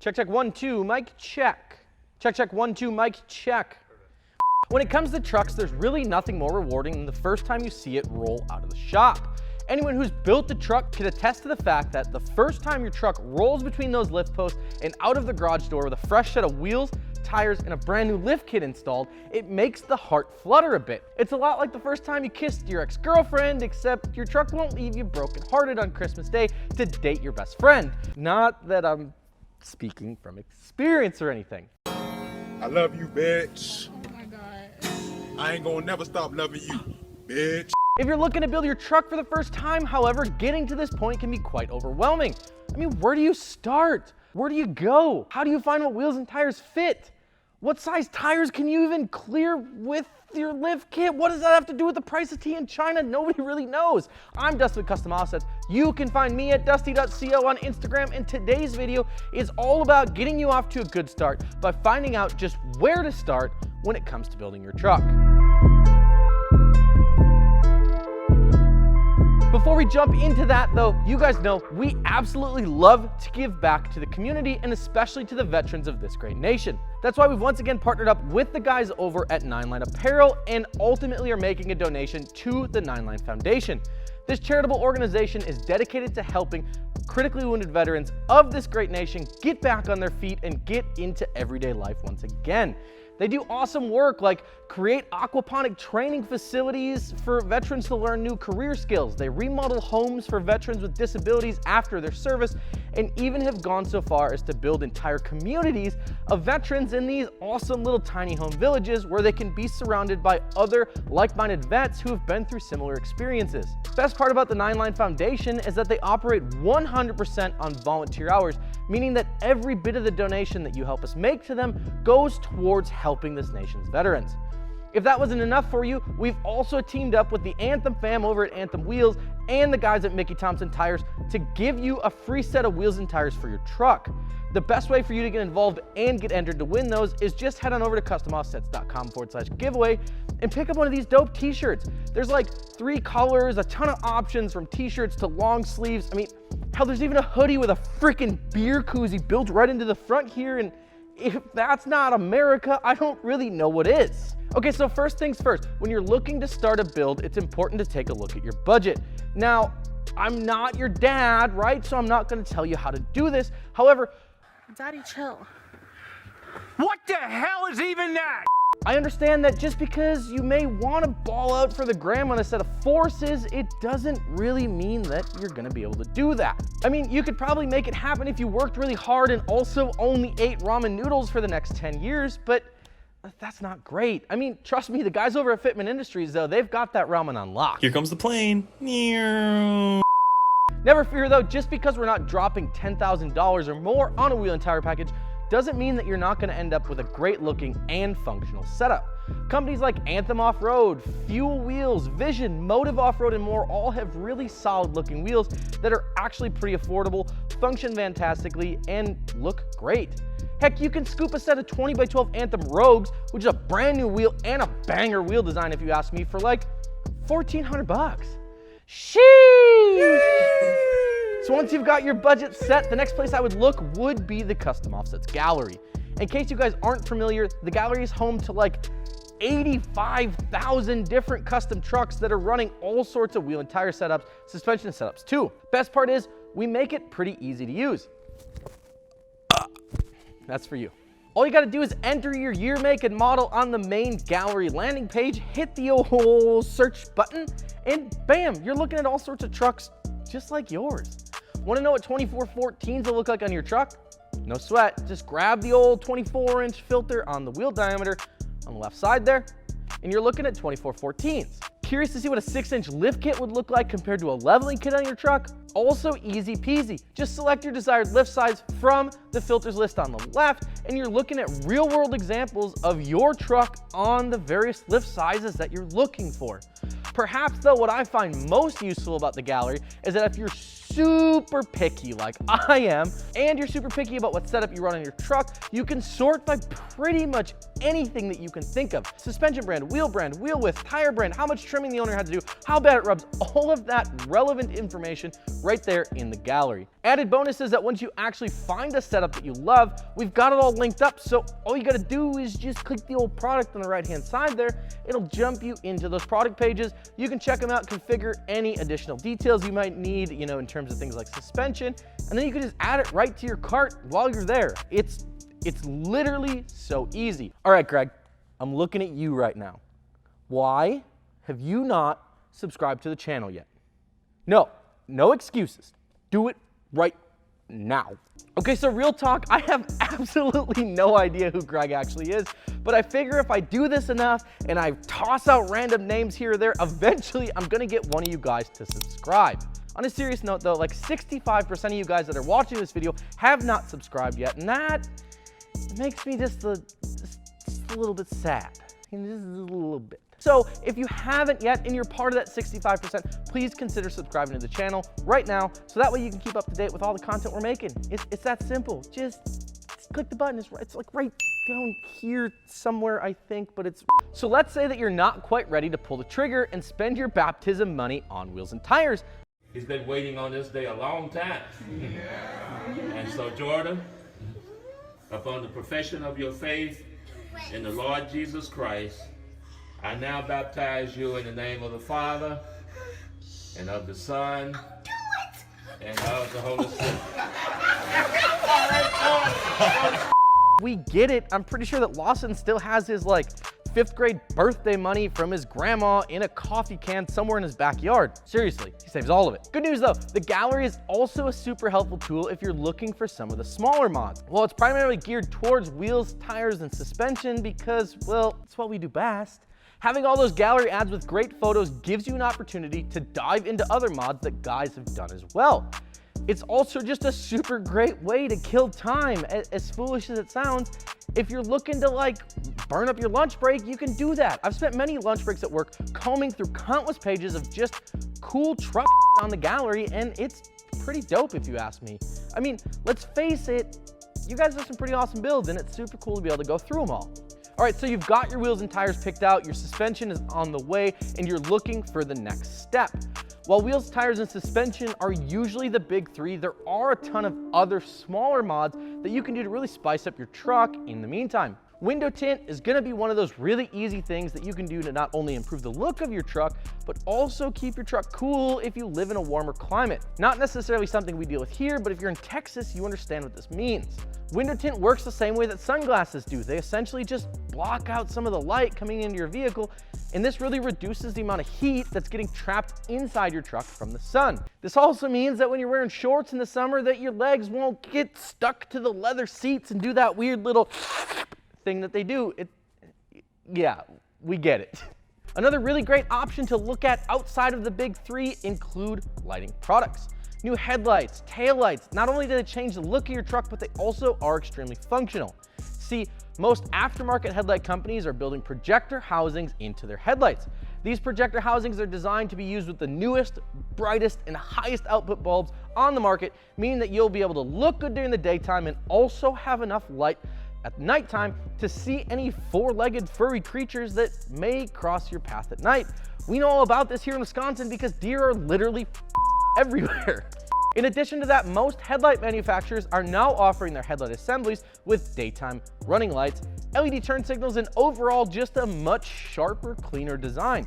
Check, check, 1, 2, mic check. Check, check, 1, 2, mic check. When it comes to trucks, there's really nothing more rewarding than the first time you see it roll out of the shop. Anyone who's built the truck can attest to the fact that the first time your truck rolls between those lift posts and out of the garage door with a fresh set of wheels, tires, and a brand new lift kit installed, it makes the heart flutter a bit. It's a lot like the first time you kissed your ex-girlfriend, except your truck won't leave you brokenhearted on Christmas Day to date your best friend. Not that I'm speaking from experience or anything. I love you, bitch. Oh my God. I ain't gonna never stop loving you, bitch. If you're looking to build your truck for the first time, however, getting to this point can be quite overwhelming. I mean, where do you start? Where do you go? How do you find what wheels and tires fit? What size tires can you even clear with your lift kit? What does that have to do with the price of tea in China? Nobody really knows. I'm Dustin with Custom Offsets. You can find me at dusty.co on Instagram, and today's video is all about getting you off to a good start by finding out just where to start when it comes to building your truck. Before we jump into that though, you guys know we absolutely love to give back to the community and especially to the veterans of this great nation. That's why we've once again partnered up with the guys over at 9line Apparel and ultimately are making a donation to the 9line Foundation. This charitable organization is dedicated to helping critically wounded veterans of this great nation get back on their feet and get into everyday life once again. They do awesome work like create aquaponic training facilities for veterans to learn new career skills. They remodel homes for veterans with disabilities after their service, and even have gone so far as to build entire communities of veterans in these awesome little tiny home villages where they can be surrounded by other like-minded vets who have been through similar experiences. Best part about the 9line Foundation is that they operate 100% on volunteer hours, meaning that every bit of the donation that you help us make to them goes towards helping this nation's veterans. If that wasn't enough for you, we've also teamed up with the Anthem fam over at Anthem Wheels and the guys at Mickey Thompson Tires to give you a free set of wheels and tires for your truck. The best way for you to get involved and get entered to win those is just head on over to customoffsets.com/giveaway and pick up one of these dope t-shirts. There's like 3 colors, a ton of options from t-shirts to long sleeves. I mean, hell, there's even a hoodie with a freaking beer koozie built right into the front here, and if that's not America, I don't really know what is. Okay, so first things first, when you're looking to start a build, it's important to take a look at your budget. Now, I'm not your dad, right? So I'm not gonna tell you how to do this. However, Daddy, chill. What the hell is even that? I understand that just because you may want to ball out for the gram on a set of forces, it doesn't really mean that you're gonna be able to do that. I mean, you could probably make it happen if you worked really hard and also only ate ramen noodles for the next 10 years, but that's not great. I mean, trust me, the guys over at Fitment Industries, though, they've got that ramen on lock. Here comes the plane. Never fear though, just because we're not dropping $10,000 or more on a wheel and tire package doesn't mean that you're not going to end up with a great looking and functional setup. Companies like Anthem Off-Road, Fuel Wheels, Vision, Motive Off-Road, and more all have really solid looking wheels that are actually pretty affordable, function fantastically, and look great. Heck, you can scoop a set of 20x12 Anthem Rogues, which is a brand new wheel and a banger wheel design if you ask me, for like 1,400 bucks. Sheesh! So once you've got your budget set, the next place I would look would be the Custom Offsets Gallery. In case you guys aren't familiar, the gallery is home to like 85,000 different custom trucks that are running all sorts of wheel and tire setups, suspension setups too. Best part is, we make it pretty easy to use. That's for you. All you gotta do is enter your year, make, and model on the main gallery landing page, hit the old search button, and bam, you're looking at all sorts of trucks just like yours. Wanna know what 2414s will look like on your truck? No sweat, just grab the old 24-inch filter on the wheel diameter on the left side there, and you're looking at 2414s. Curious to see what a 6-inch lift kit would look like compared to a leveling kit on your truck? Also easy peasy. Just select your desired lift size from the filters list on the left, and you're looking at real world examples of your truck on the various lift sizes that you're looking for. Perhaps though, what I find most useful about the gallery is that if you're super picky like I am, and you're super picky about what setup you run on your truck, you can sort by pretty much anything that you can think of. Suspension brand, wheel width, tire brand, how much trimming the owner had to do, how bad it rubs, all of that relevant information right there in the gallery. Added bonus is that once you actually find a setup that you love, we've got it all linked up, so all you gotta do is just click the old product on the right-hand side there. It'll jump you into those product pages. You can check them out, configure any additional details you might need, you know, in terms of things like suspension, and then you can just add it right to your cart while you're there. It's literally so easy. All right, Greg, I'm looking at you right now. Why have you not subscribed to the channel yet? No excuses. Do it right now. Okay, so real talk, I have absolutely no idea who Greg actually is, but I figure if I do this enough and I toss out random names here or there, eventually I'm gonna get one of you guys to subscribe. On a serious note though, like 65% of you guys that are watching this video have not subscribed yet, and that makes me just a little bit sad. Just a little bit. So if you haven't yet and you're part of that 65%, please consider subscribing to the channel right now, so that way you can keep up to date with all the content we're making. It's that simple. Just click the button. It's like right down here somewhere, I think, but it's... So let's say that you're not quite ready to pull the trigger and spend your baptism money on wheels and tires. He's been waiting on this day a long time. And so, Jordan, upon the profession of your faith in the Lord Jesus Christ, I now baptize you in the name of the Father, and of the Son, and of the Holy Spirit. We get it. I'm pretty sure that Lawson still has his like 5th grade birthday money from his grandma in a coffee can somewhere in his backyard. Seriously, he saves all of it. Good news though, the gallery is also a super helpful tool if you're looking for some of the smaller mods. Well, it's primarily geared towards wheels, tires, and suspension because, well, it's what we do best. Having all those gallery ads with great photos gives you an opportunity to dive into other mods that guys have done as well. It's also just a super great way to kill time. As foolish as it sounds, if you're looking to like burn up your lunch break, you can do that. I've spent many lunch breaks at work combing through countless pages of just cool truck on the gallery, and it's pretty dope if you ask me. I mean, let's face it, you guys have some pretty awesome builds, and it's super cool to be able to go through them all. All right, so you've got your wheels and tires picked out, your suspension is on the way, and you're looking for the next step. While wheels, tires, and suspension are usually the big three, there are a ton of other smaller mods that you can do to really spice up your truck in the meantime. Window tint is gonna be one of those really easy things that you can do to not only improve the look of your truck, but also keep your truck cool if you live in a warmer climate. Not necessarily something we deal with here, but if you're in Texas, you understand what this means. Window tint works the same way that sunglasses do. They essentially just block out some of the light coming into your vehicle, and this really reduces the amount of heat that's getting trapped inside your truck from the sun. This also means that when you're wearing shorts in the summer, that your legs won't get stuck to the leather seats and do that weird little thing that they do. Yeah, we get it. Another really great option to look at outside of the big three include lighting products. New headlights, taillights, not only do they change the look of your truck, but they also are extremely functional. See, most aftermarket headlight companies are building projector housings into their headlights. These projector housings are designed to be used with the newest, brightest, and highest output bulbs on the market, meaning that you'll be able to look good during the daytime and also have enough light at nighttime to see any four-legged furry creatures that may cross your path at night. We know all about this here in Wisconsin because deer are literally everywhere. In addition to that, most headlight manufacturers are now offering their headlight assemblies with daytime running lights, LED turn signals, and overall just a much sharper, cleaner design.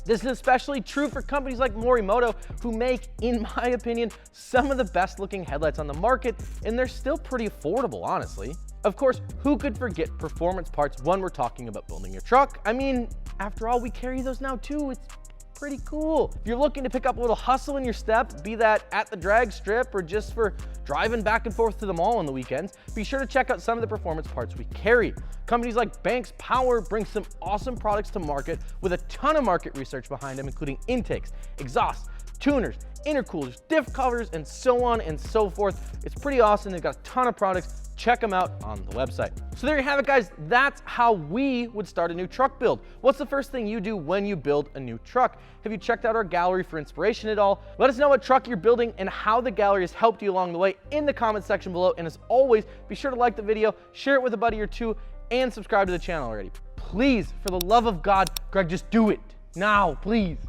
This is especially true for companies like Morimoto, who make, in my opinion, some of the best looking headlights on the market, and they're still pretty affordable, honestly. Of course, who could forget performance parts when we're talking about building your truck? I mean, after all, we carry those now too. It's pretty cool. If you're looking to pick up a little hustle in your step, be that at the drag strip or just for driving back and forth to the mall on the weekends, be sure to check out some of the performance parts we carry. Companies like Banks Power bring some awesome products to market with a ton of market research behind them, including intakes, exhausts, tuners, intercoolers, diff covers, and so on and so forth. It's pretty awesome. They've got a ton of products. check them out on the website. So there you have it, guys. That's how we would start a new truck build. What's the first thing you do when you build a new truck? Have you checked out our gallery for inspiration at all? Let us know what truck you're building and how the gallery has helped you along the way in the comment section below. And as always, be sure to like the video, share it with a buddy or two, and subscribe to the channel already. Please, for the love of God, Greg, just do it now, please.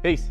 Peace.